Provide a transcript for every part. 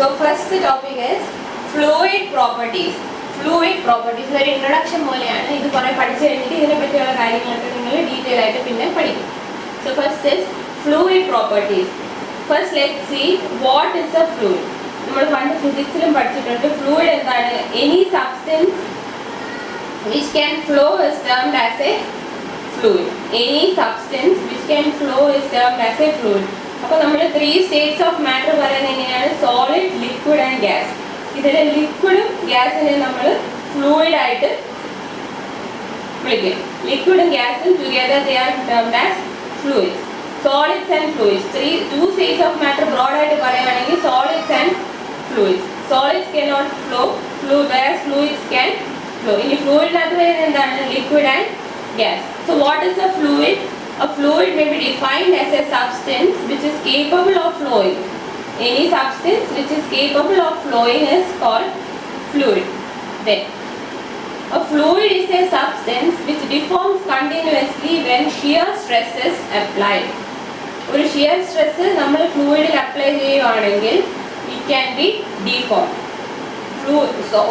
So first topic is fluid properties. Fluid properties ഒരു introduction പോലെയാണ്. ഇത് കുറെ പഠിച്ചു കഴിഞ്ഞിട്ട് ഇതിനെ പറ്റിയുള്ള കാര്യങ്ങളൊക്കെ നിങ്ങൾ ഡീറ്റെയിൽ ആയിട്ട് പിന്നെ പഠിക്കും. So first is fluid properties. First let's see what is a fluid. നമ്മൾ പണ്ട് ഫിസിക്സിലും പഠിച്ചിട്ടുണ്ട് fluid എന്താണ്? Any substance which can flow is termed as a fluid. Any substance which can flow is termed as a fluid. അപ്പോൾ നമ്മൾ 3 states of matter പറയുന്നത് എങ്ങനെയാണ്? Solid, liquid and gas. ഇതിലെ ലിക്വിഡും ഗ്യാസിനെ നമ്മൾ ഫ്ലൂയിഡ് ആയിട്ട് വിളിക്കും. ലിക്വിഡും ഗ്യാസും together they are termed as fluids. Solids and fluids. Two states of matter broad ആയിട്ട് പറയുകയാണെങ്കിൽ solids and fluids. Solids cannot flow, whereas fluids can flow. ഇനി ഫ്ലൂയിഡിനകത്ത് വരുന്നത് എന്താണ്? Liquid and gas. So what is a fluid? A fluid may be defined as a substance which is capable of flowing. Any substance which is capable of flowing is called fluid. Then, a fluid is a substance which deforms continuously when shear stress is applied. ഒരു shear stress നമ്മൾ ഫ്ലൂയിഡിൽ apply ചെയ്യുകയാണെങ്കിൽ it can be deformed.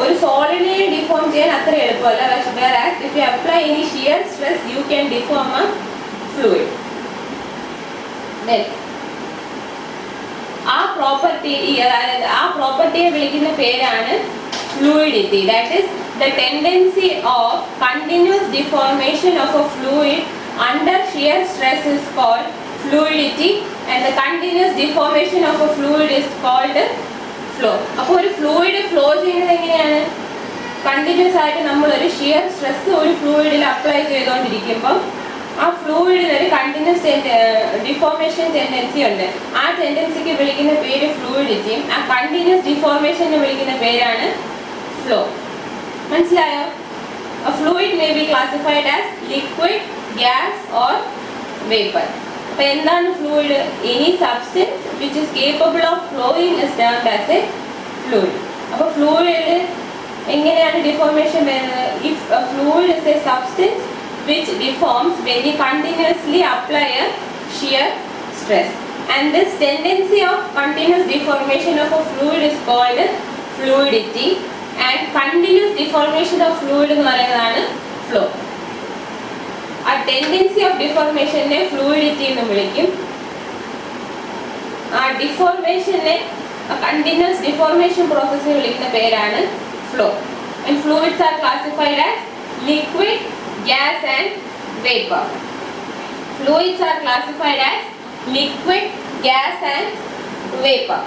ഒരു സോളിഡിനെ deform ചെയ്യാൻ അത്ര എളുപ്പമല്ല. Whereas if you apply any shear stress you can deform a fluid. Then ആ പ്രോപ്പർട്ടിയെ വിളിക്കുന്ന പേരാണ് fluidity. That is the tendency of continuous deformation of a fluid under shear stress is called fluidity and the continuous deformation of a fluid is called flow. അപ്പോൾ ഒരു fluid flow ചെയ്യുന്നത് എങ്ങനെയാണ്? Continuous ആയിട്ട് നമ്മളൊരു ഷിയർ സ്ട്രെസ് ഒരു ഫ്ലൂയിഡിൽ apply ചെയ്തുകൊണ്ടിരിക്കുമ്പം ആ ഫ്ലൂയിഡിന് ഒരു continuous deformation tendency ഉണ്ട്. ആ ടെൻഡൻസിക്ക് വിളിക്കുന്ന പേര് ഫ്ലൂയിഡിറ്റിയും ആ കണ്ടിന്യൂസ് ഡിഫോർമേഷനെ വിളിക്കുന്ന പേരാണ് ഫ്ലോ. മനസ്സിലായോ? A fluid may be classified as liquid, gas or vapor. അപ്പോൾ എന്താണ് fluid? Any substance which is capable of flowing is termed as a fluid. അപ്പോൾ ഫ്ലൂയിഡ് എങ്ങനെയാണ് ഡിഫോർമേഷൻ വരുന്നത്? If a fluid is a substance which deforms when you continuously apply a shear stress, and this tendency of continuous deformation of a fluid is called fluidity, and continuous deformation of fluid എന്ന് പറയുന്നതാണ് flow. ആ tendency of deformation നെ fluidity എന്ന് വിളിക്കും. ആ ഡിഫോർമേഷനെ continuous deformation process നെ വിളിക്കുന്ന പേരാണ് flow. And fluids are classified as liquid, gas and vapor. Fluids are classified as liquid, gas and vapor.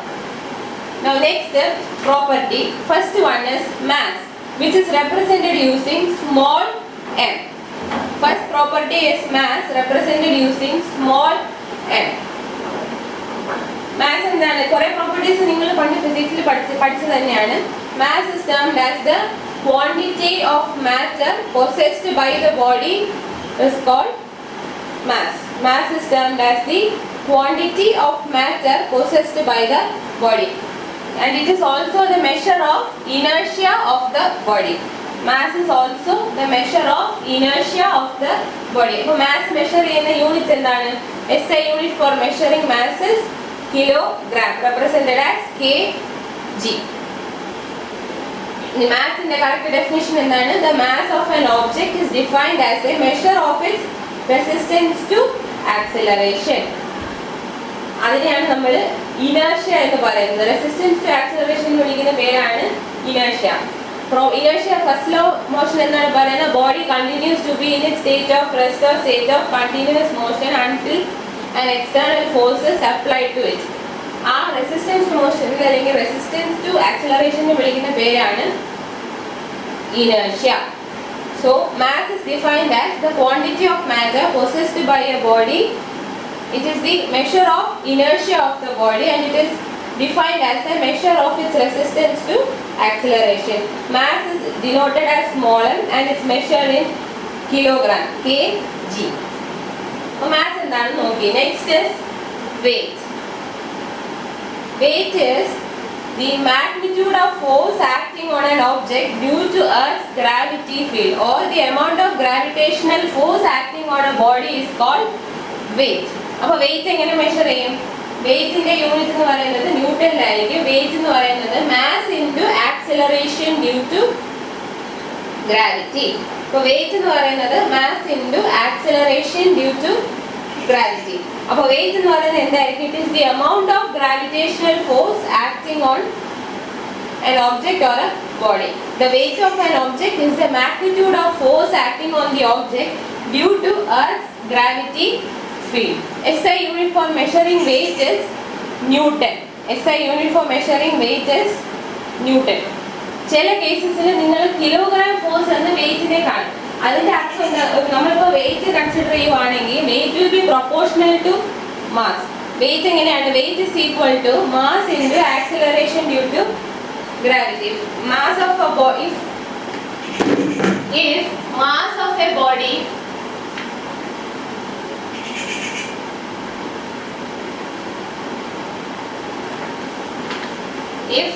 Now next property, first one is mass, which is represented using small m. First property is mass, represented using small m. Mass എന്താണ്? കുറേ properties നിങ്ങൾ പണ്ട് ഫിസിക്സിൽ പഠിച്ചു തന്നെയാണ്. Mass is termed as the quantity of matter possessed by the body is called mass. Mass is termed as the quantity of matter possessed by the body, and it is also the measure of inertia of the body. Mass is also the measure of inertia of the body. So mass measure ചെയ്യുന്ന unit എന്താണ്? SI unit for measuring mass is kilogram, represented as kg. The mass in the correct definition എന്താണ്? The mass of an object is defined as a measure of its resistance to acceleration. അതിനെയാണ് നമ്മൾ inertia എന്ന് പറയുന്നത്. Resistance to acceleration എന്ന് വിളിക്കുന്ന പേരാണ് inertia. Inertia first law motion എന്നാണ് പറയുന്നത്. Body continues to be in its state of rest or state of continuous motion until an external force is applied to it. ആ resistance to motion അല്ലെങ്കിൽ resistance to acceleration വിളിക്കുന്ന പേരാണ് inertia. So mass is defined as the quantity of matter possessed by a body. It is the measure of inertia of the body, and it is defined as a measure of its resistance to acceleration. Mass is denoted as small m and it's measured in kilogram, kg. So mass എന്താണെന്ന് നോക്കി. Next is weight. Weight is the magnitude of force acting on an object due to Earth's gravity field, or the amount of gravitational force acting on a body is called weight. അപ്പോൾ weight എങ്ങനെ measure ചെയ്യും? വെയിറ്റിന്റെ unit എന്ന് പറയുന്നത് ന്യൂട്ടണിലായിരിക്കും. Weight എന്ന് പറയുന്നത് mass into acceleration due to gravity. അപ്പോൾ വെയിറ്റ് എന്ന് പറയുന്നത് mass into acceleration due to gravity. അപ്പോൾ വെയിറ്റ് എന്ന് പറയുന്നത് എന്തായിരിക്കും? It is the amount of gravitational force acting on an object or a body. The weight of an object is the magnitude of force acting on the object due to Earth's gravity field. SI unit for measuring weight is Newton. SI unit for measuring weight is Newton. ചില കേസസിൽ നിങ്ങൾ kilogram force എന്ന വെയിറ്റിനെ കാണും. അതിന്റെ അർത്ഥം എന്താ? നമ്മളിപ്പോൾ weight consider ചെയ്യുവാണെങ്കിൽ weight will be proportional to mass. Weight എങ്ങനെയാണ്? Weight is equal to mass into acceleration due to gravity. Mass of a body, if mass of a body if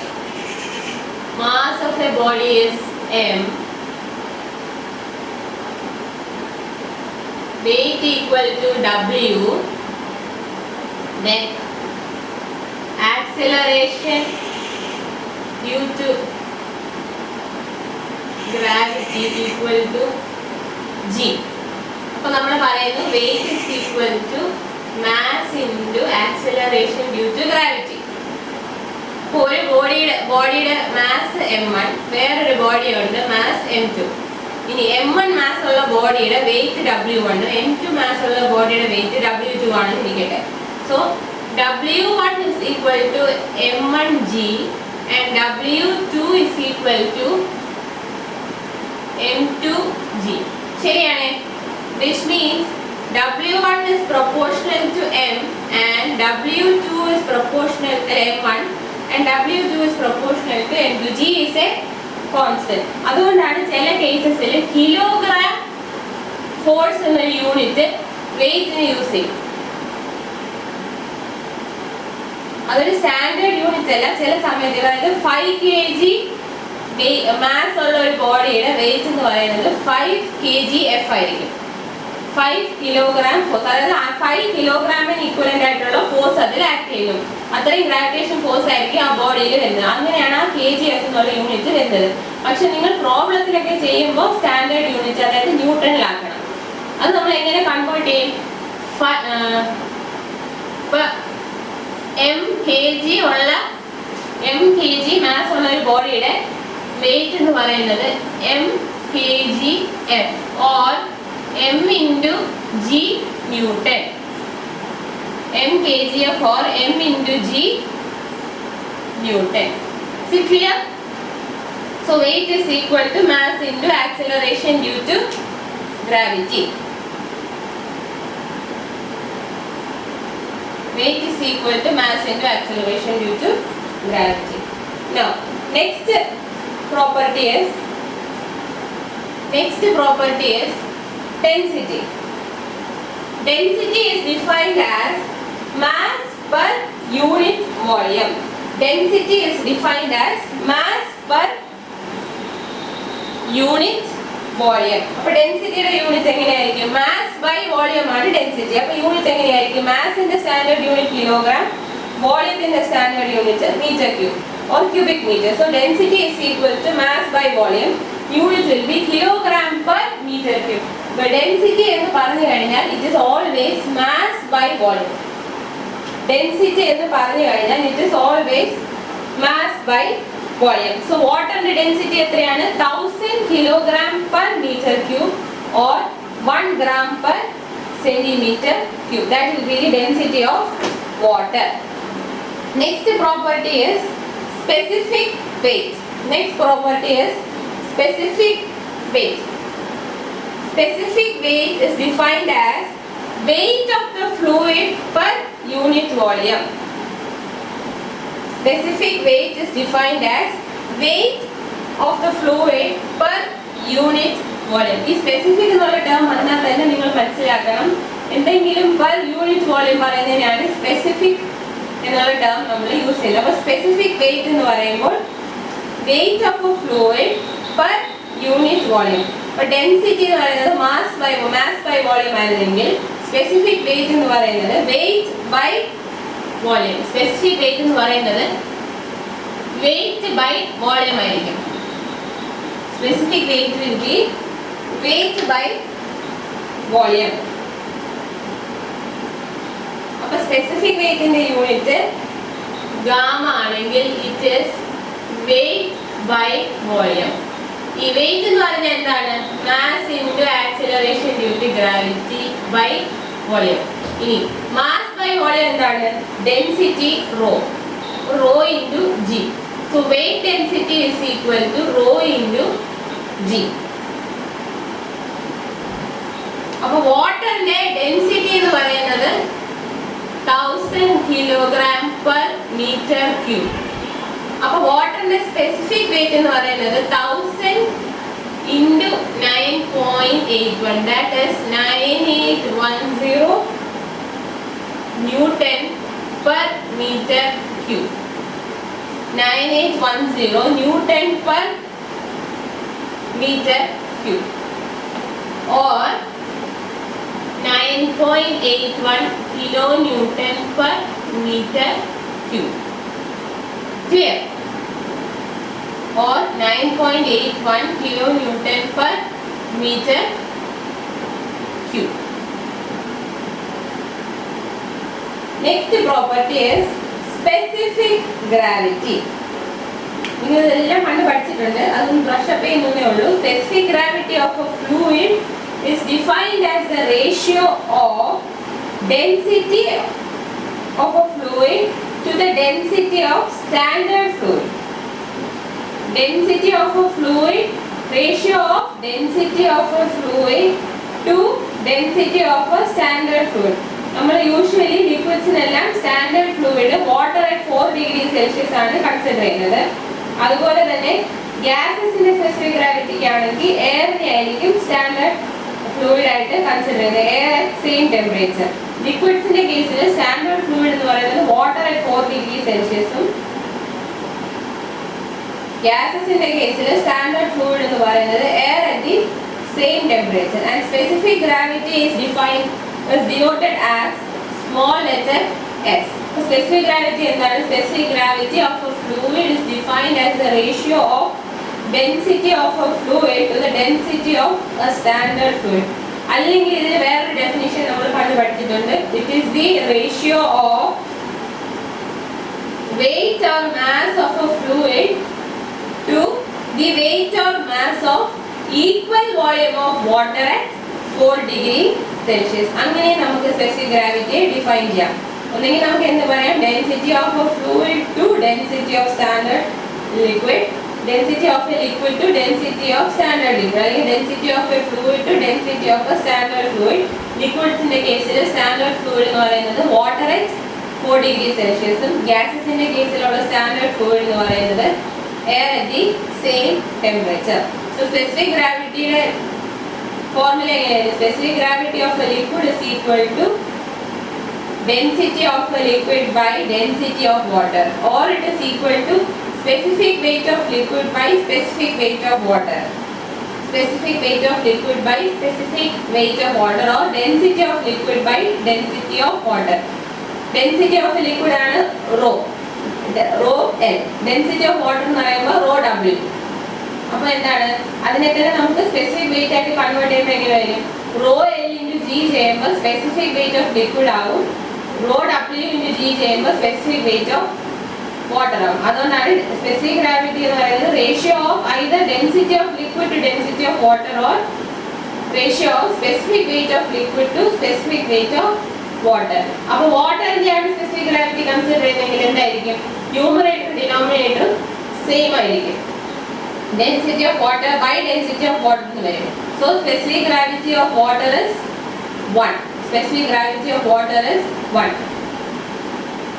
mass of a body is m, weight equal to w, then acceleration due to gravity equal to g. അപ്പോൾ നമ്മൾ പറയുന്നു weight is equal to mass into acceleration due to gravity. അപ്പോൾ ഒരു ബോഡിയുടെ mass m1, വേറൊരു body ഉണ്ട് mass m2. ഇനി m1 mass ഉള്ള ബോഡിയുടെ വെയിറ്റ് w1, m2 മാസ് ഉള്ള ബോഡിയുടെ വെയിറ്റ് w2 ആണെന്ന് ഇരിക്കട്ടെ. So w1 is equal to m1g and w2 is equal to m2g. ശരിയാണ്? Which means w1 is proportional to m and w2 is proportional to m1 and w2 is proportional to m2. g is a constant. അതുകൊണ്ടാണ് ചില കേസസിൽ kilogram force എന്ന unit വെയിറ്റിന് use ചെയ്യും. അതൊരു standard unit അല്ല. ചില സമയത്ത് അതായത് 5 kg മാസ് ഉള്ള ഒരു ബോഡിയുടെ വെയിറ്റ് എന്ന് പറയുന്നത് 5 kgf ആയിരിക്കും. 5 കിലോഗ്രാം ഫോഴ്സ്, അതായത് 5 കിലോഗ്രാമിന് ഈക്വലന്റ് ആയിട്ടുള്ള ഫോഴ്സ് അതിൽ ആക്ട് ചെയ്യുന്നു. അത്രയും ഗ്രാവിറ്റേഷൻ ഫോഴ്സ് ആയിരിക്കും ആ ബോഡിയിൽ വരുന്നത്. അങ്ങനെയാണ് ആ kgf എന്നുള്ള യൂണിറ്റ് വരുന്നത്. പക്ഷെ നിങ്ങൾ പ്രോബ്ലത്തിലൊക്കെ ചെയ്യുമ്പോൾ സ്റ്റാൻഡേർഡ് യൂണിറ്റ് അതായത് ന്യൂട്ടണിലാക്കണം. അത് നമ്മൾ എങ്ങനെ കൺവേർട്ട് ചെയ്യും? m kg മാസ് ഉള്ള ഒരു ബോഡിയുടെ വെയിറ്റ് എന്ന് പറയുന്നത് m kgf or m into g Newton. m kgf or m into g Newton. Is it clear? So weight is equal to mass into acceleration due to gravity. Weight is equal to mass into acceleration due to gravity. Now, next property is density. Density is defined as mass per unit volume. Density is defined as mass per unit volume. അപ്പോൾ ഡെൻസിറ്റിയുടെ unit എങ്ങനെയായിരിക്കും? Mass by volume ആണ് density. അപ്പോൾ unit എങ്ങനെയായിരിക്കും? മാസിന്റെ standard unit kilogram, വോളിയത്തിന്റെ standard unit metre cube or cubic meter. So density is equal to mass by volume. Unit will be kilogram per meter cube. But density എന്ന് പറഞ്ഞു കഴിഞ്ഞാൽ it is always mass by volume. Density എന്ന് പറഞ്ഞു കഴിഞ്ഞാൽ it is always mass by volume. So waterന്റെ density എത്രയാണ്? 1000 kilogram per meter cube or 1 gram per centimeter cube. That will be the density of water. Next property is specific weight. Next property is specific weight. Specific weight is defined as weight of the fluid per unit volume. Specific weight is defined as weight of the fluid per unit volume. ഈ specific എന്നുള്ള term വന്നാൽ തന്നെ നിങ്ങൾ മനസ്സിലാക്കണം, എന്തെങ്കിലും per unit volume പറയുന്നതിനാണ് specific എന്നുള്ള term നമ്മൾ യൂസ് ചെയ്യുന്നത്. അപ്പോൾ സ്പെസിഫിക് വെയിറ്റ് എന്ന് പറയുമ്പോൾ weight of a fluid per unit volume. അപ്പോൾ ഡെൻസിറ്റി എന്ന് പറയുന്നത് മാസ് ബൈ വോളിയം ആയിരുന്നെങ്കിൽ സ്പെസിഫിക് വെയിറ്റ് എന്ന് പറയുന്നത് weight by volume. Specific weight എന്ന് പറയുന്നത് വെയിറ്റ് ബൈ വോളിയം ആയിരിക്കും. Specific weight will be weight by volume. അപ്പൊ സ്പെസിഫിക് വെയിറ്റിന്റെ യൂണിറ്റ് ഗാമ ആണെങ്കിൽ it is weight by volume. ഈ വെയിറ്റ് എന്ന് പറഞ്ഞാൽ എന്താണ്? Mass into acceleration due to gravity by volume. ഇനി മാസ് ബൈ വോളിയം എന്താണ്? Density rho, rho into g. So weight density is equal to rho into g. അപ്പൊ വാട്ടറിന്റെ density എന്ന് പറയുന്നത് 1000 കിലോഗ്രാം പെർ മീറ്റർ ക്യൂബ്. അപ്പൊ വാട്ടറിന്റെ സ്പെസിഫിക് വെയിറ്റ് എന്ന് പറയുന്നത് 1000 into 9.81, that is 9810 Newton per meter cube. 9810 Newton per meter cube or 9.81 kilonewton per meter cube. Clear? Or 9.81 kilonewton per meter cube. Next property is specific gravity. നിങ്ങൾ ഇതെല്ലാം പണ്ട് പഠിച്ചിട്ടുണ്ട്, അതൊന്ന് brush up ചെയ്യുന്നേ ഉള്ളൂ. Specific gravity of a fluid is defined as the ratio of density of a fluid to the density of standard fluid. Density of a fluid, ratio of density of a fluid to density of a standard fluid. നമ്മൾ usually ലിക്വിഡ്സിനെല്ലാം standard fluid water at 4 degree Celsius ആണ് consider ചെയ്യുന്നത്. അതുപോലെ തന്നെ ഗ്യാസസിന്റെ specific ഗ്രാവിറ്റിക്ക് ആണെങ്കിൽ എയറിനെ ആയിരിക്കും സ്റ്റാൻഡേർഡ് ഫ്ലൂയിഡ് ആയിട്ട് കൺസിഡർ ചെയ്യുന്നത്, എയർ അറ്റ് സെയിം ടെമ്പറേച്ചർ. ലിക്വിഡ്സിന്റെ കേസിൽ സ്റ്റാൻഡേർഡ് ഫ്ലൂയിഡ് എന്ന് പറയുന്നത് വാട്ടർ അറ്റ് 4 ഡിഗ്രി സെൽഷ്യസും ഗ്യാസസിന്റെ കേസിൽ സ്റ്റാൻഡേർഡ് ഫ്ലൂയിഡ് എന്ന് പറയുന്നത് air at the same temperature. And specific gravity is defined is denoted as small letter s. So specific gravity എന്താണ്? Specific gravity of a fluid is defined as the ratio of density of a fluid to the density of a standard fluid. അല്ലെങ്കിൽ ഇതിന് വേറൊരു definition നമ്മൾ പണ്ട് പഠിച്ചിട്ടുണ്ട്. It is the ratio of weight or mass of a fluid to the weight or mass of equal volume of water at 4 degree Celsius. അങ്ങനെ നമുക്ക് specific ഗ്രാവിറ്റിയെ define ചെയ്യാം. ഒന്നെങ്കിൽ നമുക്ക് എന്ത് പറയാം? Density of a fluid to density of standard liquid, density of a liquid to density of standard liquid, അല്ലെങ്കിൽ density of a fluid to density of a standard fluid. ലിക്വിഡ്സിന്റെ കേസിൽ സ്റ്റാൻഡേർഡ് ഫ്ലൂയിഡ് എന്ന് പറയുന്നത് വാട്ടർ അറ്റ് 4 ഡിഗ്രി സെൽഷ്യസും ഗ്യാസസിന്റെ കേസിലുള്ള standard fluid എന്ന് പറയുന്നത് air at the same temperature. So specific ഗ്രാവിറ്റിയുടെ formula എങ്ങനെയാണ്? Specific gravity of a liquid is equal to density of a liquid by density of water, or it is equal to specific weight of liquid by specific weight of water. Specific weight of liquid by specific weight of water, or density of liquid by density of water. Density of a liquid ആണ് rho, rho L. Density of water എന്ന് പറയുമ്പോൾ rho W. അപ്പോൾ എന്താണ്? അതിനെ തന്നെ നമുക്ക് specific weight ആയിട്ട് convert ചെയ്യുമ്പോൾ എങ്ങനെ വരും? റോ എൽ ഇൻറ്റു ജി ചെയ്യുമ്പോൾ സ്പെസിഫിക് വെയിറ്റ് ഓഫ് ലിക്വിഡ് ആവും, റോ ഡബ്ല്യു ഇൻറ്റു ജി ചെയ്യുമ്പോൾ സ്പെസിഫിക് വെയിറ്റ് ഓഫ് വാട്ടർ ആവും. അതുകൊണ്ടാണ് സ്പെസിഫിക് ഗ്രാവിറ്റി എന്ന് പറയുന്നത് ratio of either density of liquid to density of water, or ratio of specific weight of liquid to specific weight of water. അപ്പോൾ വാട്ടറിൻ്റെ ആണ് specific gravity consider ചെയ്യുന്നതെങ്കിൽ എന്തായിരിക്കും? ന്യൂമറേറ്ററും ഡിനോമിനേറ്ററും സെയിം ആയിരിക്കും. Density of water by density of water എന്ന് വരും. So specific gravity of water is 1. Specific gravity of water is 1.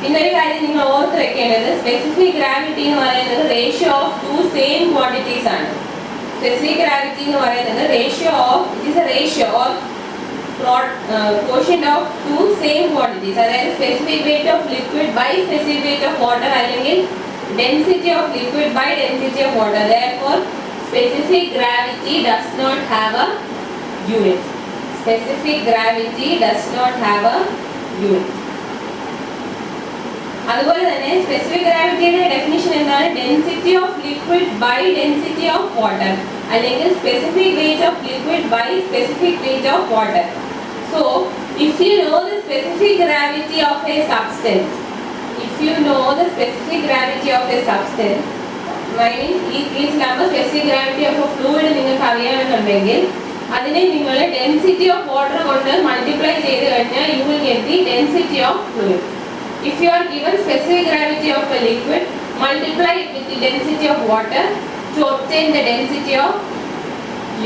ഇന്നൊരു കാര്യം നിങ്ങൾ ഓർത്ത് വെക്കേണ്ടത്, സ്പെസിഫിക് ഗ്രാവിറ്റി എന്ന് പറയുന്നത് റേഷ്യോ ഓഫ് 2 സെയിം ക്വാണ്ടിറ്റീസ് ആണ്. സ്പെസിഫിക് ഗ്രാവിറ്റി എന്ന് പറയുന്നത് ratio of, it is a ratio of quotient of 2 same quantities. അതായത് specific weight of liquid by specific weight of water, അല്ലെങ്കിൽ density of liquid by density of water. Therefore specific gravity does not have a unit. Specific gravity does not have a unit. അതുപോലെ തന്നെ specific ഗ്രാവിറ്റിയുടെ definition എന്താണ്? Density of liquid by density of water, അല്ലെങ്കിൽ specific weight of liquid by specific weight of water. So if you know the specific gravity of a substance, if you know the specific gravity of a substance, meaning ഈ number specific gravity of a fluid നിങ്ങൾക്ക് അറിയാമെന്നുണ്ടെങ്കിൽ അതിനെ നിങ്ങൾ density of water കൊണ്ട് multiply ചെയ്ത് കഴിഞ്ഞാൽ you will get the density of fluid. If you are given specific gravity of a liquid, multiply it with the density of water to obtain the density of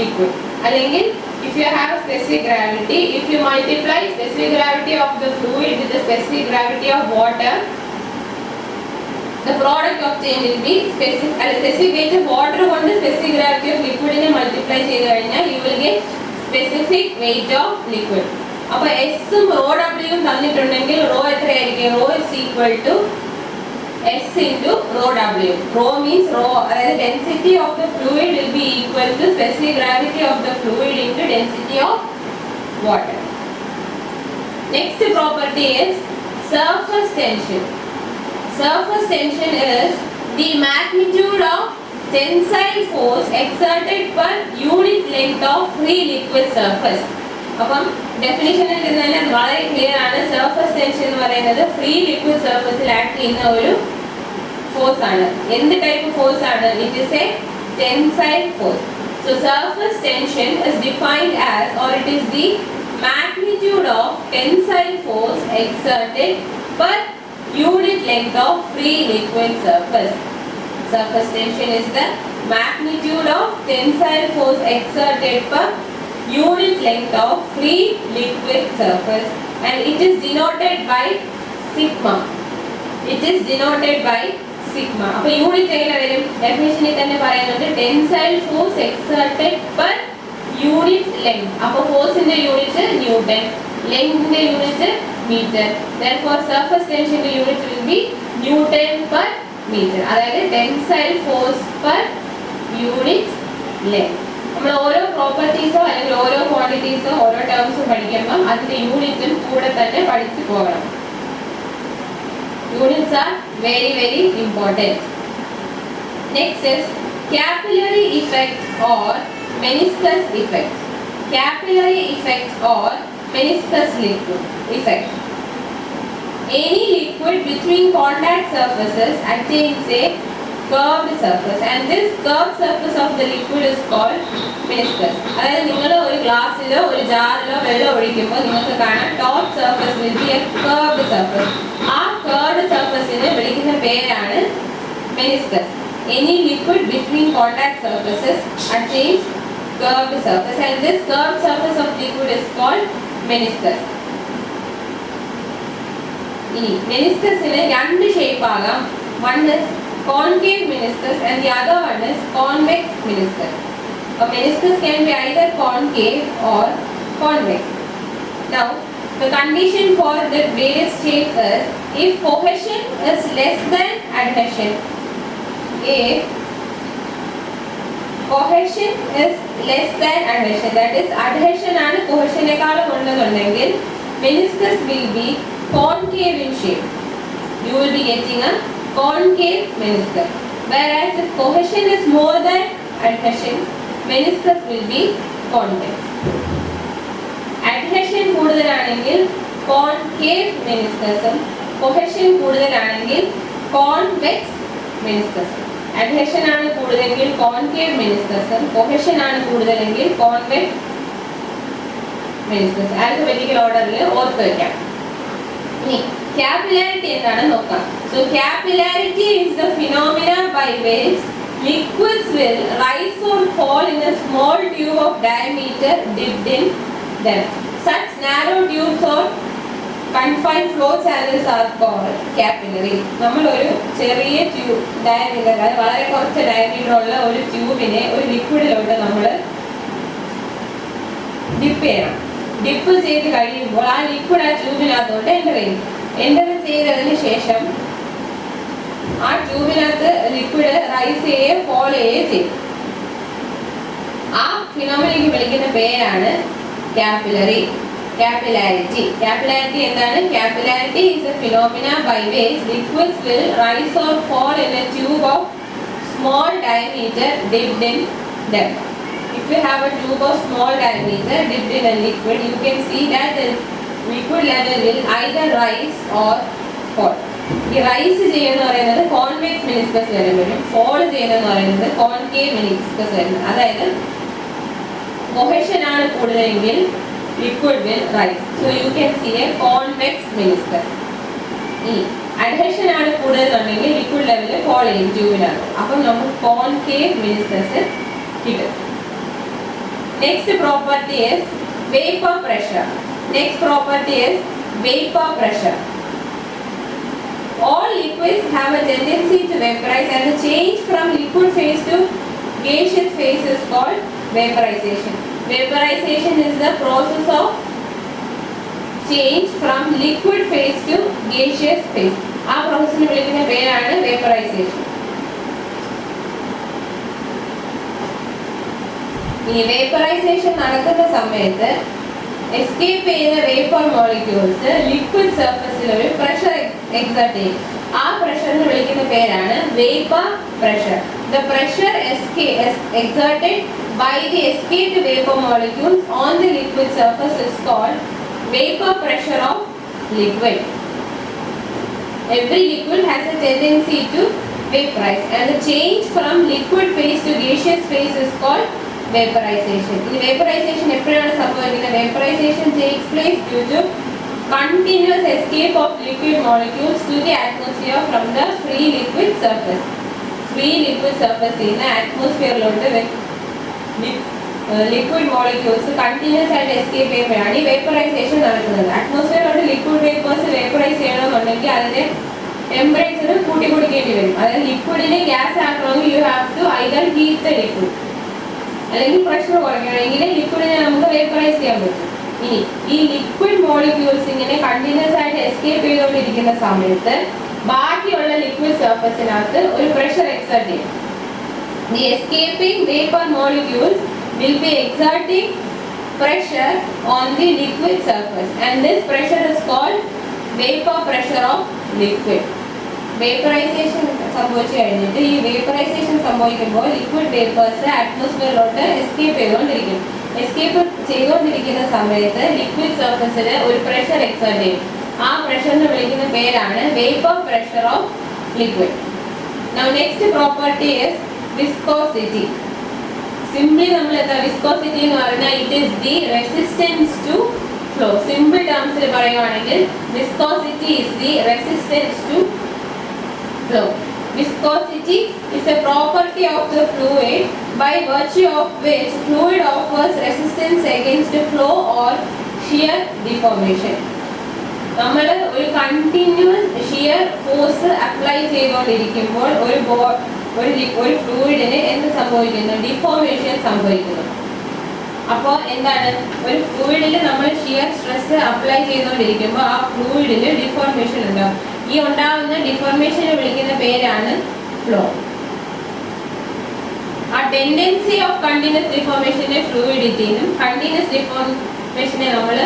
liquid. അല്ലെങ്കിൽ if you have a specific gravity, if you multiply specific gravity of the fluid with the specific gravity of water, the product obtained will be specific weight of water കൊണ്ട് specific gravity of liquid നെ multiply ചെയ്ത് കഴിഞ്ഞാൽ you will get specific weight of liquid. അപ്പോൾ S ഉം rho W ഉം തന്നിട്ടുണ്ടെങ്കിൽ rho എത്രയായിരിക്കും? rho is equal to S into rho W. Rho means rho, അതായത് density of the fluid will be equal to specific gravity of the fluid into density of water. Next property is surface tension. Surface tension is the magnitude of tensile force exerted per unit length of free liquid surface. അപ്പം ഡെഫിനിഷനിൽ നിന്ന് തന്നെ വളരെ clear ആണ്. Surface tension എന്ന് പറയുന്നത് free liquid സർഫസിൽ act ചെയ്യുന്ന ഒരു ഫോഴ്സ് ആണ്. എന്ത് ടൈപ്പ് ഫോഴ്സ് ആണ്? It is A tensile force. So surface tension is defined as, or it is the magnitude of tensile force exerted per unit length of free liquid surface. Surface tension is the magnitude of tensile force exerted per unit length of free liquid surface, and it is denoted by sigma. It is denoted by sigma. അപ്പോൾ unit എങ്ങനെ വരും? ഡെഫിനിഷനിൽ തന്നെ പറയുന്നുണ്ട് tensile force exerted per unit length. അപ്പോൾ ഫോഴ്സിന്റെ unit newton, ലെങ്ത്തിന്റെ unit meter. Therefore surface tension unit will be Newton per meter. അതായത് tensile force per unit length. നമ്മൾ ഓരോ പ്രോപ്പർട്ടീസോ അല്ലെങ്കിൽ ഓരോ ക്വാണ്ടിറ്റീസോ ഓരോ ടേംസും പഠിക്കുമ്പോൾ അതിന്റെ യൂണിറ്റും കൂടെ തന്നെ പഠിച്ചു പോകണം. Units are very very important. Next is capillary effect or meniscus effect. Capillary effect or meniscus effect. Any liquid between contact surfaces attains a curved surface, and this curved surface of the liquid is called meniscus. അതായത് നിങ്ങൾ ഒരു ഗ്ലാസ്സിലോ ഒരു ജാറിലോ വെള്ളം ഒഴിക്കുമ്പോൾ നിങ്ങൾക്ക് കാണാം top surface will be A curved surface. ആ curved surfaceനെ വിളിക്കുന്ന പേരാണ് meniscus. Any liquid between contact surfaces attains curved surface, and this curved surface of liquid is called meniscus. ഇനി മെനിസ്കസിന് രണ്ട് ഷേപ്പ് ആകാം. One is concave meniscus and the other one is convex meniscus. A meniscus can be either concave or convex. Now, the condition for the various shapes is if cohesion is less than adhesion. If cohesion is less than adhesion, that is adhesion ആണ് cohesionേക്കാളും ഉള്ളതെങ്കിൽ meniscus will be concave in shape. You will be getting a concave meniscus. Whereas if cohesion is more than adhesion, meniscus will be convex. Adhesion കൂടുതലാണെങ്കിൽ concave meniscus, cohesion കൂടുതലാണെങ്കിൽ convex meniscus. Adhesion ആണ് കൂടുതലെങ്കിൽ concave meniscus, cohesion ആണ് കൂടുതലെങ്കിൽ convex meniscus. Alphabetical orderൽ ഓർത്ത് വെക്കാം. ഇനി capillarity എന്താണ് നോക്കാം. So capillarity is the phenomena by which liquids will rise or fall in a small tube of diameter dipped in them. Such narrow tubes or confined flow channels are called capillaries. നമ്മൾ ഒരു ചെറിയ tube diameter, അത് വളരെ കുറച്ച് diameter ഉള്ള ഒരു ട്യൂബിനെ ഒരു ലിക്വിഡിലോട്ട് നമ്മൾ ഡിപ്പ് ചെയ്യണം. ഡിപ്പ് ചെയ്ത് കഴിയുമ്പോൾ ആ ലിക്വിഡ് ആ ട്യൂബിനകത്തോട്ട് എൻ്റർ ചെയ്യും. എൻ്റർ ചെയ്തതിന് ശേഷം ആ ട്യൂബിനകത്ത് ലിക്വിഡ് റൈസ് ചെയ്യുകയോ ഫോൾ ചെയ്യുകയോ ചെയ്യും. ആ ഫിനോമിനയ്ക്ക് വിളിക്കുന്ന പേരാണ് കാപ്പിലറി. Capillarity. Capillarity എന്താണ്? Capillarity is a phenomena by which liquids will rise or fall in a tube of small diameter dipped in them. If you have a tube of small diameter dipped in a liquid, you can see that the liquid level will either rise or fall. ഈ rice ചെയ്യുന്ന പറയുന്നത് convex meniscus വരുമ്പോഴും fall ചെയ്യുന്നതെന്ന് പറയുന്നത് concave meniscus വരുന്നത്. അതായത് cohesion ആണ് കൂടുതലെങ്കിൽ liquid will rise. So you can see a convex meniscus. Adhesion ആണ് കൂടുതലുണ്ടെങ്കിൽ liquid level fall ചെയ്യും ട്യൂബിലാണ്. അപ്പോൾ നമുക്ക് concave meniscus കിട്ടും. Next property is vapor pressure. Next property is vapor pressure. All liquids have a tendency to vaporize, and the change from liquid phase to gaseous phase is called vaporization. Vaporization is the process of change from liquid phase to gaseous phase. ആ പ്രോസസ്സിനെ വിളിക്കുന്ന പേരാണ് vaporization. ഈ vaporization നടക്കുന്ന സമയത്ത് escape ചെയ്യുന്ന vapour molecules liquid സർഫസിൽ ഒരു pressure exert ചെയ്യും. ആ പ്രഷറിനെ വിളിക്കുന്ന പേരാണ് vapour pressure. The pressure exerted by the escaped vapor molecules on the liquid surface is called vapor pressure of liquid. Every liquid has a tendency to vaporize, and the change from liquid phase to gaseous phase is called vaporization. In vaporization എപ്പോഴാണ് സംഭവിക്കുന്നത്? Vaporization takes place due to continuous escape of liquid molecules to the atmosphere from the free liquid surface. Free liquid surface in the atmosphere liquid molecules continuous ആയിട്ട് escape ചെയ്യുമ്പോഴാണ് ഈ vaporisation നടക്കുന്നത്. അറ്റ്മോസ്ഫിയറിലോട്ട് liquid vapours vaporise ചെയ്യണമെന്നുണ്ടെങ്കിൽ അതിന്റെ temperature കൂട്ടി കൊടുക്കേണ്ടി വരും. അതായത് ലിക്വിഡിനെ ഗ്യാസ് ആക്കണമെങ്കിൽ you have to either heat the liquid, അല്ലെങ്കിൽ പ്രഷർ കുറയ്ക്കണമെങ്കിൽ ലിക്വിഡിനെ നമുക്ക് വേപ്പറൈസ് ചെയ്യാൻ പറ്റും. ഇനി ഈ ലിക്വിഡ് മോളിക്യൂൾസ് ഇങ്ങനെ കണ്ടിന്യൂസ് ആയിട്ട് എസ്കേപ്പ് ചെയ്തുകൊണ്ടിരിക്കുന്ന സമയത്ത് ബാക്കിയുള്ള ലിക്വിഡ് സർഫസിനകത്ത് ഒരു പ്രഷർ എക്സർട്ട് ചെയ്യും. The escaping vapor molecules will be exerting pressure on the liquid surface, and this pressure is called vapor pressure of liquid. Vaporization സംഭവിച്ചു കഴിഞ്ഞിട്ട് ഈ വേപ്പറൈസേഷൻ സംഭവിക്കുമ്പോൾ ലിക്വിഡ് വേപ്പേഴ്സ് അറ്റ്മോസ്ഫിയറിലോട്ട് എസ്കേപ്പ് ചെയ്തുകൊണ്ടിരിക്കും. എസ്കേപ്പ് ചെയ്തുകൊണ്ടിരിക്കുന്ന സമയത്ത് ലിക്വിഡ് സർഫസിൽ ഒരു പ്രഷർ എക്സർട്ട് ചെയ്യും. ആ പ്രഷറിനെ വിളിക്കുന്ന പേരാണ് vapour pressure of liquid. Now next property is viscosity. Simply നമ്മൾ എന്താ viscosity എന്ന് പറഞ്ഞാൽ it is the resistance to flow. Simple terms ൽ പറയുകയാണെങ്കിൽ viscosity is the resistance to flow. Viscosity is a property of the fluid by virtue of which fluid offers resistance against flow or shear deformation. നമ്മൾ ഒരു continuous shear force apply ചെയ്തുകൊണ്ടിരിക്കുമ്പോൾ ഒരു ഫ്ലൂയിഡിന് എന്ത് സംഭവിക്കുന്നു? Deformation സംഭവിക്കുന്നു. അപ്പോൾ എന്താണ്? ഒരു ഫ്ലൂയിഡിൽ നമ്മൾ ഷിയർ സ്ട്രെസ് അപ്ലൈ ചെയ്തുകൊണ്ടിരിക്കുമ്പോൾ ആ ഫ്ലൂയിഡിന് ഡിഫോർമേഷൻ ഉണ്ടാവും. ഈ ഉണ്ടാവുന്ന ഡിഫോർമേഷനെ വിളിക്കുന്ന പേരാണ് ഫ്ലോ. ആ ടെൻഡൻസി ഓഫ് കണ്ടിന്യൂസ് ഡിഫോർമേഷനെ ഫ്ലൂയിഡിറ്റി എന്നും കണ്ടിന്യൂസ് ഡിഫോർമേഷനെ നമ്മൾ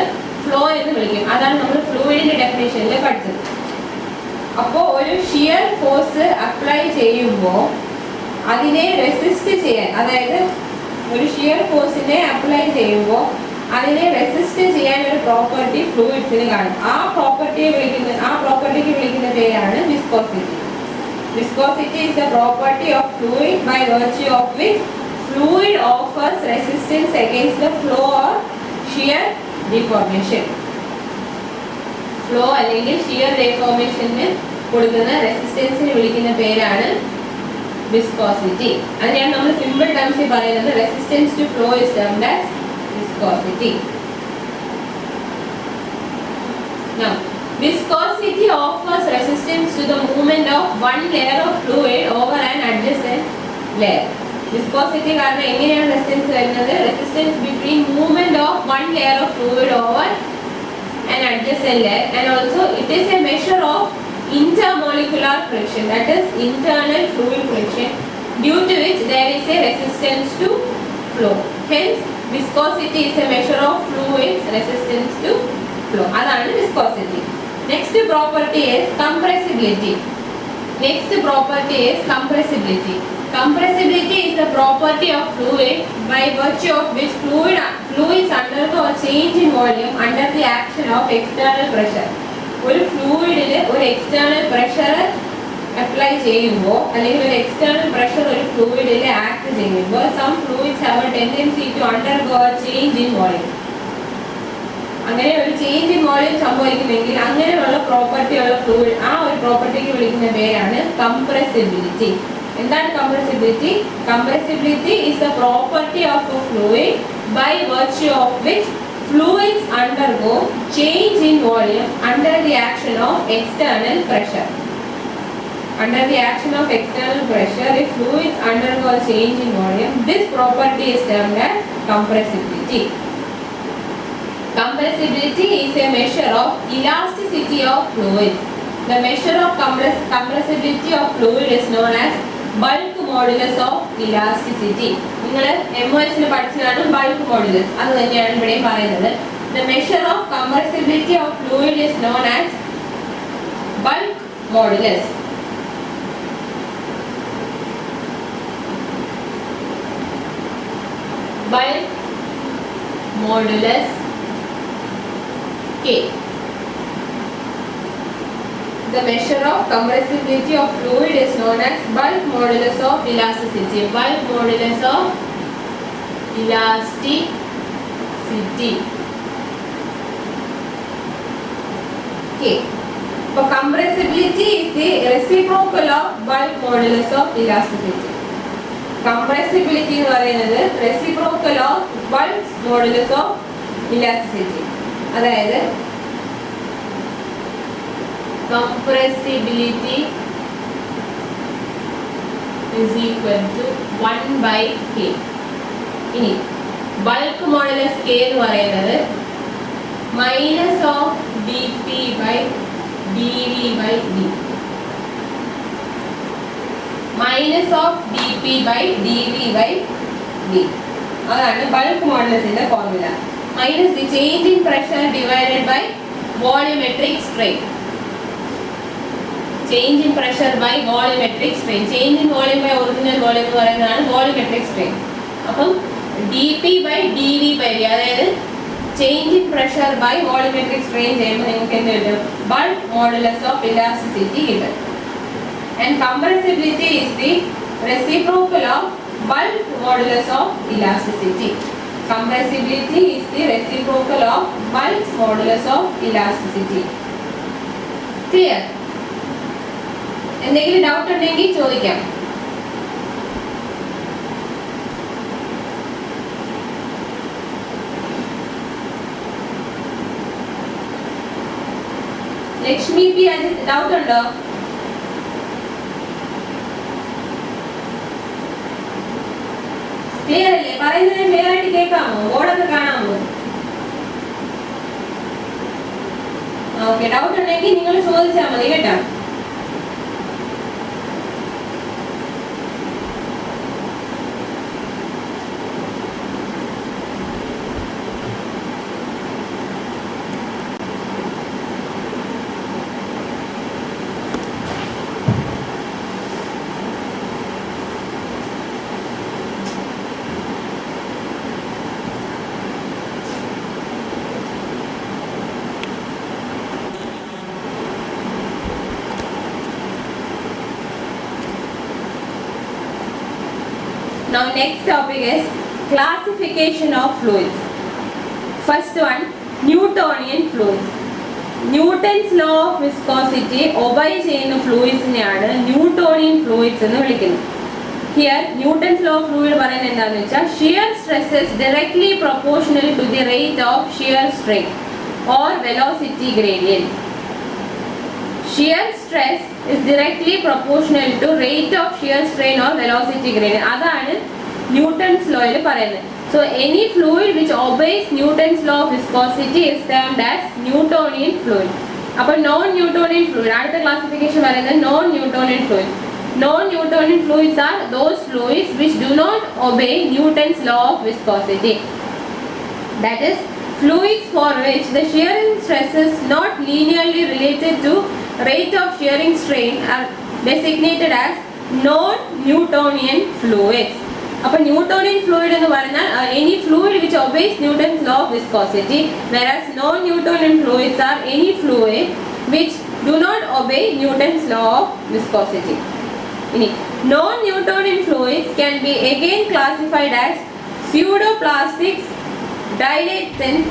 ഫ്ലോ എന്ന് വിളിക്കും. അതാണ് നമ്മൾ ഫ്ലൂയിഡിന്റെ ഡെഫിനേഷനിൽ പഠിച്ചത്. അപ്പോൾ ഒരു ഷിയർ ഫോഴ്സ് അപ്ലൈ ചെയ്യുമ്പോൾ അതിനെ റെസിസ്റ്റ് ചെയ്യാൻ, അതായത് ഒരു ഷിയർ ഫോഴ്സിനെ അപ്ലൈ ചെയ്യുമ്പോൾ അതിനെ റെസിസ്റ്റ് ചെയ്യാൻ ഒരു പ്രോപ്പർട്ടി ഫ്ലൂയിഡ്സിന് കാണും. ആ പ്രോപ്പർട്ടിക്ക് വിളിക്കുന്ന പേരാണ് viscosity. Viscosity is the property of fluid by virtue of which fluid offers resistance against the flow or shear deformation. Flow അല്ലെങ്കിൽ shear deformation കൊടുക്കുന്ന റെസിസ്റ്റൻസിനെ വിളിക്കുന്ന പേരാണ് viscosity. അതിനാണ് നമ്മൾ സിമ്പിൾ ടേംസിൽ പറയുന്നത് resistance to flow is termed as viscosity. Now, viscosity offers resistance to the movement of one layer of fluid over an adjacent layer. Viscosity കാരണം എങ്ങനെയാണ് resistance വരുന്നത്? Resistance between movement of one layer of fluid over an adjacent layer, and also it is a measure of intermolecular friction, that is internal fluid friction, due to which there is a resistance to flow. Hence, viscosity is a measure of fluids resistance to flow. അതാണ് viscosity. Next property is compressibility. Next property is compressibility. Compressibility is the property of fluid by virtue of which fluids undergo a change in volume under the action of external pressure. ഒരു ഫ്ലൂയിഡിൽ ഒരു external pressure apply ചെയ്യുമ്പോൾ അല്ലെങ്കിൽ ഒരു external pressure ഒരു ഫ്ലൂയിഡിൽ act ചെയ്യുമ്പോൾ some fluids have a tendency to undergo a change in volume. അങ്ങനെ ഒരു ചേഞ്ച് ഇൻ വോളിയം സംഭവിക്കുമെങ്കിൽ അങ്ങനെയുള്ള പ്രോപ്പർട്ടി ഉള്ള ഫ്ലൂയിഡ്, ആ ഒരു പ്രോപ്പർട്ടിക്ക് വിളിക്കുന്ന പേരാണ് കംപ്രസിബിലിറ്റി. എന്താണ് compressibility? Compressibility is the property of a fluid by virtue of which fluids undergo change in volume under the action of external pressure. Under the action of external pressure, if fluids undergo change in volume, this property is termed as compressibility. Compressibility is a measure of elasticity of fluids. The measure of compressibility of fluid is known as bulk modulus of elasticity. നിങ്ങൾ MOS പഠിച്ചതാണ് bulk modulus. അത് തന്നെയാണ് ഇവിടെയും പറയുന്നത്. The measure of compressibility of fluid is known as bulk modulus. Bulk modulus K. The measure of compressibility of fluid is known as bulk modulus of elasticity. Bulk modulus of elasticity. Okay. So compressibility is the reciprocal of bulk modulus of elasticity. Compressibility എന്ന് പറയുന്നത് reciprocal of bulk modulus of elasticity. അതായത് compressibility is equal to 1 by K. ഇനി bulk modulus K എന്ന് പറയുന്നത് minus of dP by dV by d. Minus of dP by dV by d. അതാണ് bulk modulus-ന്റെ formula. Minus the change in pressure divided by volumetric strain. Change in pressure by volumetric strain. Change in volume by original volume എന്ന് പറയുന്നതാണ് volumetric strain. അപ്പം dP by dV by d, അതായത് change in pressure by volumetric strain ചെയ്യുമ്പോൾ നിങ്ങൾക്ക് എന്ത് കിട്ടും? Bulk modulus of elasticity കിട്ടും. And compressibility is the reciprocal of bulk modulus of elasticity. Compressibility is the reciprocal of bulk modulus of elasticity. Clear? എന്തെങ്കിലും doubt ഉണ്ടെങ്കിൽ ചോദിക്കാം. Lakshmi P Ajith doubt ഉണ്ടോ? Clear അല്ലേ? പറയുന്നത് ക്ലിയർ ആയിട്ട് കേൾക്കാമോ? ബോർഡൊക്കെ കാണാമോ? ഓക്കെ, ഡൗട്ട് ഉണ്ടെങ്കിൽ നിങ്ങൾ ചോദിച്ചാൽ മതി കേട്ടോ. Now next topic is classification of fluids. First one, Newtonian fluids. Newton's law of viscosity obey ചെയ്യുന്ന ഫ്ലൂയിഡ്സിനെയാണ് ന്യൂട്ടോണിയൻ ഫ്ലൂയിഡ്സ് എന്ന് വിളിക്കുന്നത്. Here Newton's law of fluid പറയുന്നത് എന്താണെന്ന് വെച്ചാൽ shear stress is directly proportional to the rate of shear strain or velocity gradient. Shear stress is directly proportional to rate of shear strain or velocity gradient. അതാണ് Newton's law യിൽ പറയുന്നത്. So any fluid which obeys Newton's law of viscosity is termed as Newtonian fluid. അപ്പോൾ non Newtonian fluid അടുത്ത classification പറയുന്നത് non Newtonian fluid. Non Newtonian fluids are those fluids which do not obey Newton's law of viscosity. That is Fluids for which the shearing stress is not linearly related to rate of shearing strain are designated as non-Newtonian fluids. അപ്പോൾ Newtonian fluid എന്ന് പറഞ്ഞാൽ any fluid which obeys Newton's law of viscosity, whereas non-Newtonian fluids are any fluid which do not obey Newton's law of viscosity. ഇനി non-Newtonian fluids can be again classified as pseudoplastics, dilatant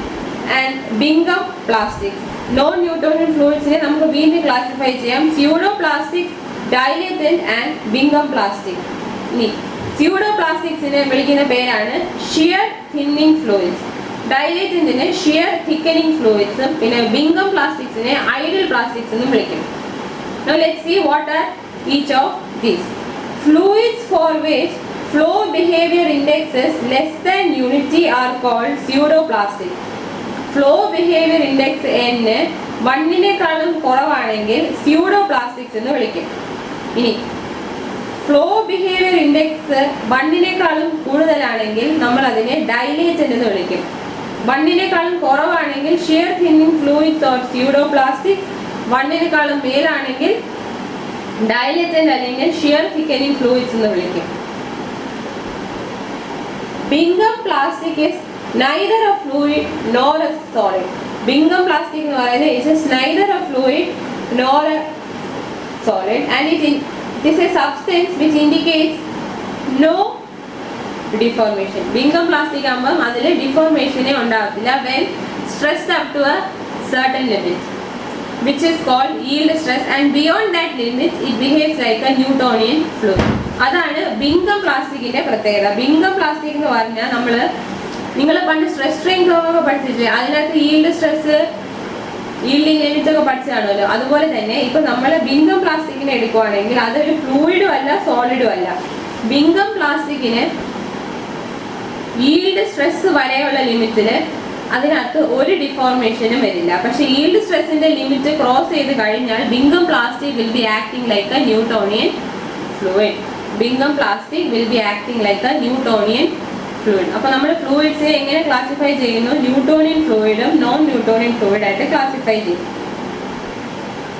and Bingham plastics. Non-Newtonian fluidsനെ നമുക്ക് വീണ്ടും classify ചെയ്യാം pseudoplastics, dilatant and Bingham plastic. ഇനി pseudoplasticsനെ വിളിക്കുന്ന പേരാണ് shear thinning fluids, dilatantനെ shear thickening fluids, പിന്നെ Bingham plasticsനെ ideal plastics എന്നും വിളിക്കും. Now let's see what are each of these. Fluids for which flow behavior index is less than unity are called pseudoplastic. Flow behavior index n 1-നേക്കാളും കുറവാണെങ്കിൽ pseudoplastics എന്ന് വിളിക്കും. ഇനി flow behaviour index 1-നേക്കാളും കൂടുതലാണെങ്കിൽ നമ്മൾ അതിനെ ഡൈലേറ്റന്റ് എന്ന് വിളിക്കും. 1-നേക്കാളും കുറവാണെങ്കിൽ shear thinning fluids or pseudoplastic, 1-നേക്കാളും മേലാണെങ്കിൽ ഡൈലേറ്റന്റ് അല്ലെങ്കിൽ ഷിയർ തിക്കനിങ് ഫ്ലൂയിഡ്സ് എന്ന് വിളിക്കും. Bingham plastic is neither a fluid nor a solid. Bingham plastic എന്ന് പറയുന്നത് it is neither a fluid nor a solid and it is a substance which indicates no deformation. Bingham plastic ആകുമ്പോൾ അതിൽ ഡിഫോർമേഷനെ ഉണ്ടാകത്തില്ല when stressed up to a certain limit, which is called yield stress, and beyond that limit it behaves like a Newtonian fluid. അതാണ് ബിംഗം പ്ലാസ്റ്റിക്കിന്റെ പ്രത്യേകത. ബിംഗം plastic എന്ന് പറഞ്ഞാൽ നിങ്ങൾ പണ്ട് സ്ട്രെസ് സ്ട്രെയിൻ കർവ് ഒക്കെ പഠിച്ചിട്ടില്ലേ, അതിനകത്ത് yield സ്ട്രെസ് yielding limit ഒക്കെ പഠിച്ചതാണല്ലോ. അതുപോലെ തന്നെ ഇപ്പൊ നമ്മൾ ബിംഗം പ്ലാസ്റ്റിക്കിനെ എടുക്കുവാണെങ്കിൽ അതൊരു ഫ്ലൂയിഡും അല്ല സോളിഡും അല്ല. ബിംഗം പ്ലാസ്റ്റിക്കിന് yield സ്ട്രെസ് വരെയുള്ള ലിമിറ്റിൽ അതിനകത്ത് ഒരു ഡിഫോർമേഷനും വരില്ല. പക്ഷെ yield സ്ട്രെസ്സിന്റെ ലിമിറ്റ് ക്രോസ് ചെയ്ത് കഴിഞ്ഞാൽ Bingham plastic will be acting like a Newtonian fluid. Bingham plastic will be acting like a Newtonian fluid. അപ്പോൾ നമ്മൾ ഫ്ലൂയിഡ്സിനെ എങ്ങനെ ക്ലാസിഫൈ ചെയ്യുന്നു? ന്യൂട്ടോണിയൻ ഫ്ലൂയിഡും നോൺ ന്യൂട്ടോണിയൻ ഫ്ലൂയിഡ് ആയിട്ട് ക്ലാസിഫൈ ചെയ്യും.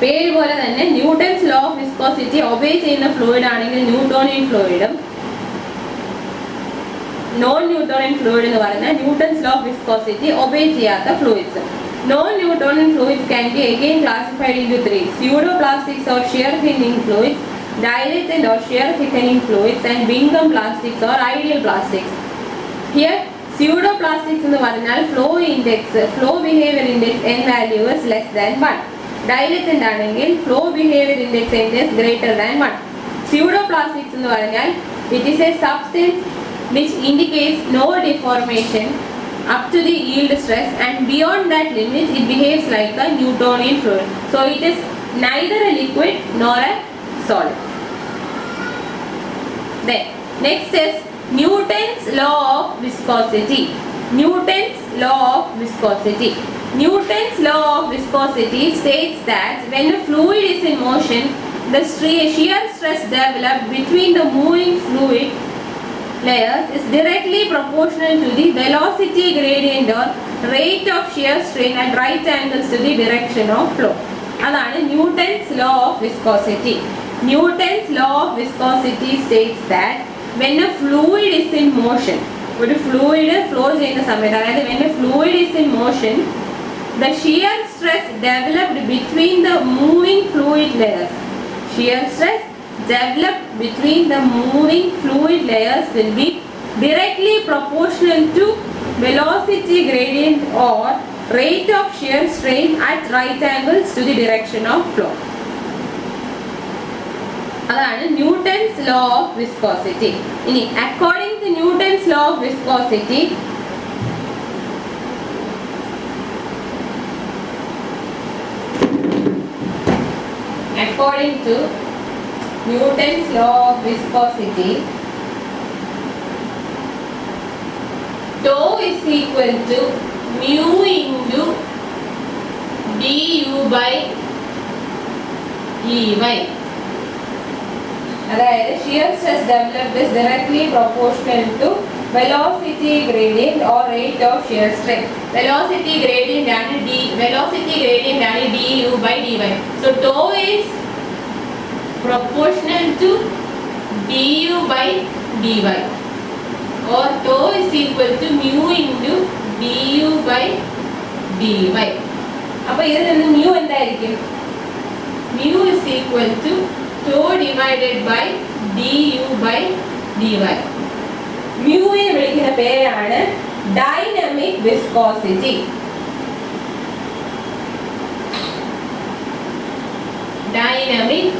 പേര് പോലെ തന്നെ Newton's law of viscosity obey ചെയ്യുന്ന ഫ്ലൂയിഡ് ആണെങ്കിൽ ന്യൂട്ടോണിയൻ ഫ്ലൂയിഡും, നോൺ ന്യൂട്ടോണിയൻ ഫ്ലൂയിഡ് എന്ന് പറഞ്ഞാൽ Newton's law of viscosity obey ചെയ്യാത്ത fluids. Non-Newtonian fluids can be again classified into 3: pseudoplastics or shear thinning fluids, dilatant or shear thickening fluids, and Bingham plastics or ideal plastics. Here pseudoplastics എന്ന് പറഞ്ഞാൽ flow behavior index n value is less than 1. Dilatant ആണെങ്കിൽ flow behavior index n is greater than 1. Pseudoplastics എന്ന് പറഞ്ഞാൽ it is a substance which indicates no deformation up to the yield stress, and beyond that limit it behaves like a Newtonian fluid. So it is neither a liquid nor a solid. Then next is Newton's law of viscosity. Newton's law of viscosity. Newton's law of viscosity states that when a fluid is in motion, the shear stress developed between the moving fluid layers is directly proportional to the velocity gradient or rate of shear strain at right angles to the direction of flow. അതാണ് Newton's law of viscosity. Newton's law of viscosity states that when a fluid is in motion, ഒരു fluid flow ചെയ്യുന്ന സമയത്ത്, അതായത് when a fluid is in motion, the shear stress developed between the moving fluid layers, shear stress developed between the moving fluid layers will be directly proportional to velocity gradient or rate of shear strain at right angles to the direction of flow. അതാണ് Newton's law of viscosity. ഇനി according to Newton's law of viscosity, according to Newton's law of viscosity, tau is equal to mu into du by dy. അതായത് shear stress developed is directly proportional to velocity gradient or rate of shear stress. Velocity gradient and du by dy. So tau is proportional to du by dy, or tau is equal to mu into du by dy. അപ്പോൾ ഇതിൽ നിന്ന് mu എന്തായിരിക്കും? Mu is equal to tau divided by du by dy. മ്യൂവിനെ വിളിക്കുന്ന പേരാണ് dynamic viscosity. Dynamic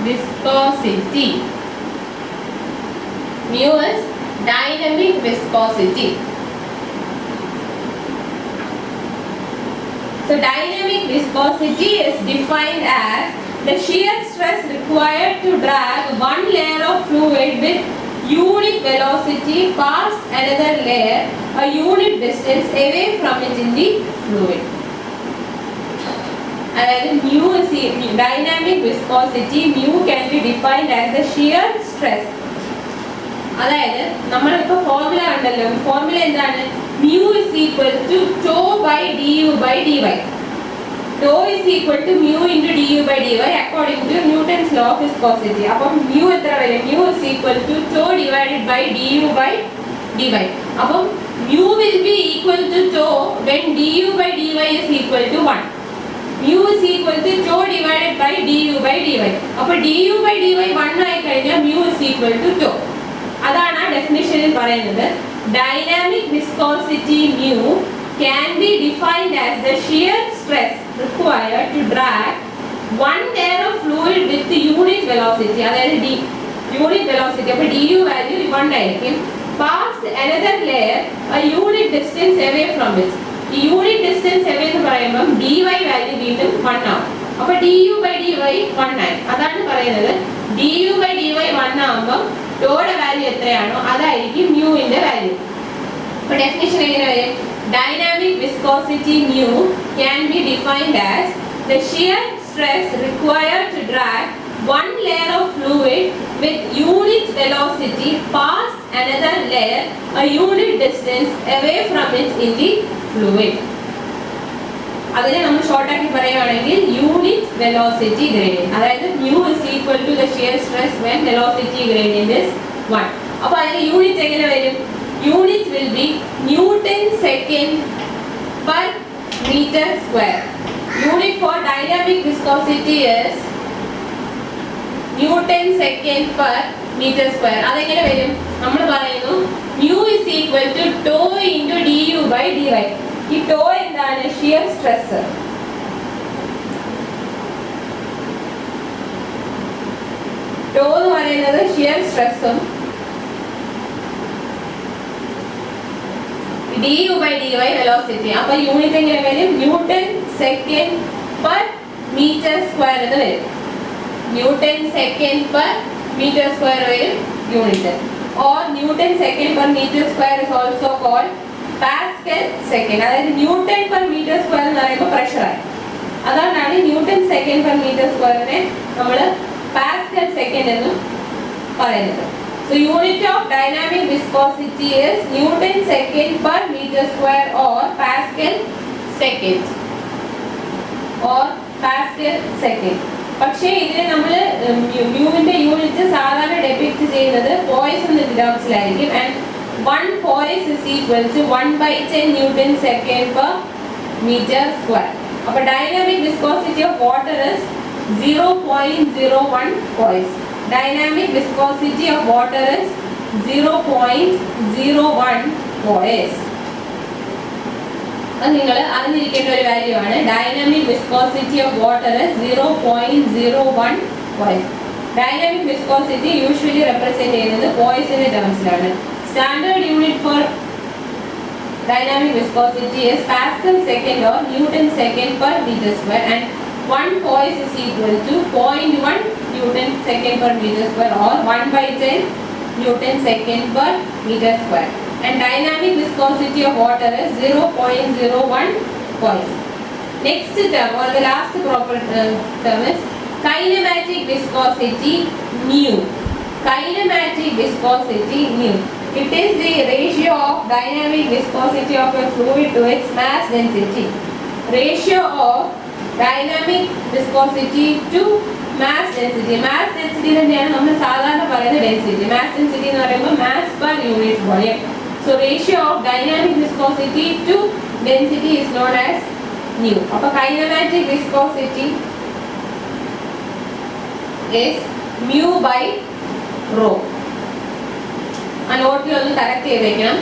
viscosity. mu is dynamic viscosity. So dynamic viscosity is defined as the shear stress required to drag one layer of fluid with unit velocity past another layer a unit distance away from it in the fluid. And mu is dynamic viscosity. Mu can be defined as the shear stress. അതായത് നമ്മളിപ്പോൾ formula കണ്ടല്ലോ. Formula എന്താണ്? mu is equal to tau by du by dy. Tau is equal to mu into du by dy according to Newton's law of viscosity. അപ്പോൾ mu എത്ര വരും? mu is equal to tau divided by du by dy. അപ്പോൾ mu will be equal to tau when du by dy is equal to 1. mu is equal to tau divided by du by dy. അപ്പോൾ du by dy 1 ആയി കഴിഞ്ഞാൽ mu is equal to tau. അതാണ് ആ ഡെഫിനിഷനിൽ പറയുന്നത്. Dynamic viscosity mu can be defined as the shear stress required to drag one layer of fluid with the unit velocity. അതായത് unit velocity. അപ്പോൾ du value 1 ആയിരിക്കും. Past another layer a unit distance away from it. ഈ unit distance away എന്ന് പറയുമ്പോൾ dy value വീണ്ടും 1 ആവും. അപ്പോൾ du by dy 1 ആയി. അതാണ് പറയുന്നത് du by dy 1 ആവുമ്പോൾ ടോയുടെ വാല്യൂ എത്രയാണോ അതായിരിക്കും മ്യൂവിന്റെ വാല്യൂ. അപ്പോൾ ഡെഫിനിഷൻ എങ്ങനെ വരും? Dynamic viscosity mu can be defined as the shear stress required to drag one layer of fluid with unit velocity past another layer a unit distance away from it in the fluid. അതിനെ നമ്മൾ short ആക്കി പറയുകയാണെങ്കിൽ unit velocity gradient. അതായത് mu is equal to the shear stress when velocity gradient is 1. അപ്പോൾ അതിന്റെ unit എങ്ങനെ വരും? Unit will be Newton second per meter square. Unit for dynamic viscosity is Newton second per meter square. അതെങ്ങനെ വരും? നമ്മൾ പറയുന്നു mu is equal to tau into du by dy. ഈ tau എന്താണ്? Shear stress. ടോ എന്ന് പറയുന്നത് shear സ്ട്രെസ്സും du by dy velocity. അപ്പൊ യൂണിറ്റ് എങ്ങനെ വരും? Newton second per metre square എന്ന് വരും. Newton second per metre square വരും unit. Or newton second per metre square is also called pascal second. അതായത് ന്യൂട്ടൺ പെർ മീറ്റർ സ്ക്വയർ എന്ന് പറയുമ്പോൾ പ്രഷറായി. അതുകൊണ്ടാണ് ന്യൂട്ടൺ സെക്കൻഡ് പെർ മീറ്റർ സ്ക്വയറിനെ നമ്മൾ പാസ്കൽ സെക്കൻഡ് എന്ന് പറയുന്നത്. So unit of dynamic viscosity is Newton second per meter square or Pascal second. പക്ഷേ ഇതിനെ നമ്മൾ മ്യൂവിന്റെ യൂണിറ്റ് സാധാരണ ഡെപിക്ട് ചെയ്യുന്നത് പോയിസ് എന്ന ടേംസിലായിരിക്കും. And 1 poise is equal to 1/10 Newton second per meter square. അപ്പോൾ dynamic viscosity of water is 0.01 poise. Dynamic viscosity of water is 0.01 poise. അത് നിങ്ങൾ അറിഞ്ഞിരിക്കേണ്ട ഒരു വാല്യൂ ആണ്. Dynamic viscosity of water 0.01 poise. Dynamic viscosity usually represent ചെയ്യുന്നത് പോയിസിന്റെ ടേംസിലാണ്. Standard unit for dynamic viscosity is Pascal second or Newton second per meter square, and 1 poise is equal to 0.1 Newton second per meter square or 1/10 Newton second per meter square. And dynamic viscosity of water is 0.01 poise. Next term or the last proper term is kinematic viscosity mu. Kinematic viscosity mu. It is the ratio of dynamic viscosity of a fluid to its mass density. Ratio of dynamic viscosity to mass density. Mass density തന്നെയാണ് നമ്മൾ സാധാരണ പറയുന്ന density. Mass density എന്ന് പറയുമ്പോൾ mass per unit volume. So ratio of dynamic viscosity to density is known as mu. അപ്പോൾ kinematic viscosity is mu by rho. ആ നോട്ടിൽ ഒന്ന് കറക്റ്റ് ചെയ്തേക്കണം.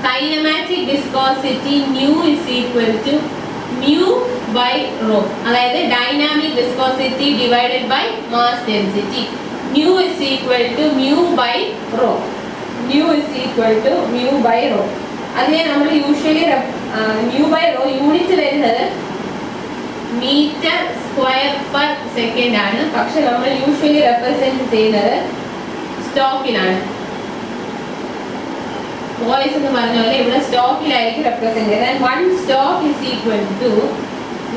Kinematic viscosity mu is equal to mu by rho. അതായത് dynamic viscosity divided by mass density. Mu is equal to mu by rho. Mu is equal to mu by rho. അതിനെ നമ്മൾ usually mu by rho unit വരുന്നത് metre square per second ആണ്. പക്ഷെ നമ്മൾ usually represent ചെയ്യുന്നത് സ്റ്റോക്കിലാണ്. Voice എന്ന് പറഞ്ഞ പോലെ ഇവിടെ സ്റ്റോക്കിലായിരിക്കും റെപ്രസെന്റ് ചെയ്യുന്നത്. 1 stock is equal to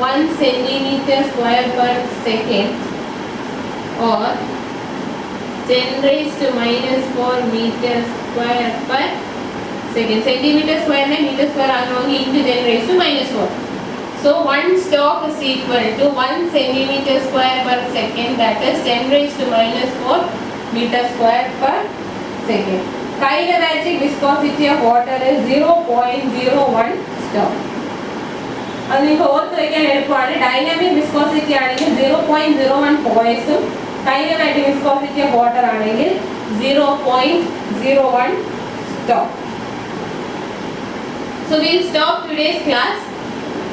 1 centimetre square per second or 10 raised to minus 4 meter square per second. Centimeter square and meter square ആകണമെങ്കിൽ into 10 raised to minus 4. So 1 stock is equal to 1 centimeter square per second, that is 10 raised to minus 4 meter square per second. Kinematic viscosity of water is 0.01 stock. അത് നിങ്ങൾക്ക് ഓർത്ത് വയ്ക്കാൻ എളുപ്പമാണ്. Dynamic viscosity ആണെങ്കിൽ 0.01 പോയിസും kinematic viscosity of water ആണെങ്കിൽ 0.01 stock. So we'll stop today's class.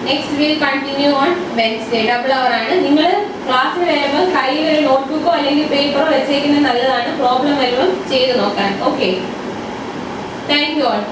Next we'll continue on Wednesday. Double hour ആണ്. നിങ്ങൾ ക്ലാസ്സിൽ വരുമ്പോൾ കയ്യിൽ ഒരു നോട്ട്ബുക്കോ അല്ലെങ്കിൽ പേപ്പറോ വെച്ചേക്കുന്നത് നല്ലതാണ്. പ്രോബ്ലം വരുമ്പോൾ ചെയ്ത് നോക്കാൻ. Okay, thank you all.